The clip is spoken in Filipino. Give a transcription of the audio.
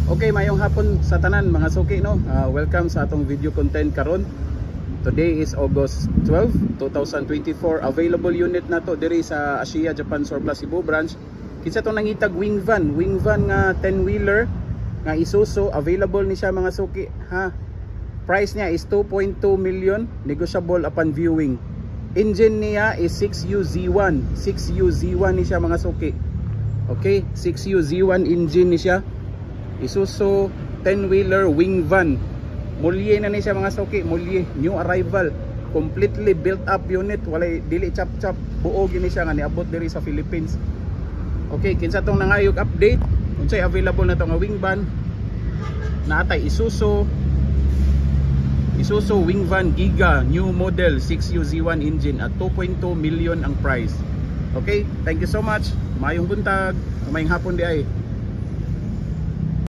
Okay, mayong hapon sa tanan mga suki no. Welcome sa atong video content karon. Today is August 12, 2024. Available unit na to diri sa Asia Japan Surplus Cebu branch. Kinsa to nangitag wing van nga 10 wheeler nga Isuzu. Available ni siya mga suki ha. Price niya is 2.2 million, negotiable upon viewing. Engine niya is 6UZ1. 6UZ1 ni siya mga suki. Okay, 6UZ1 engine ni siya. Isuzu 10-wheeler wing van. Mulye na ni siya mga suki, mulye, new arrival, completely built up unit, walay dili chap-chap, buo gini siya nga niabot diri sa Philippines. Okay, kinsa tong nangayog update, unsay available na to nga wing van. Naatay Isuzu wing van Giga, new model 6UZ1 engine at 2.2 million ang price. Okay, thank you so much. Mayong buntag, mayong hapon di ay.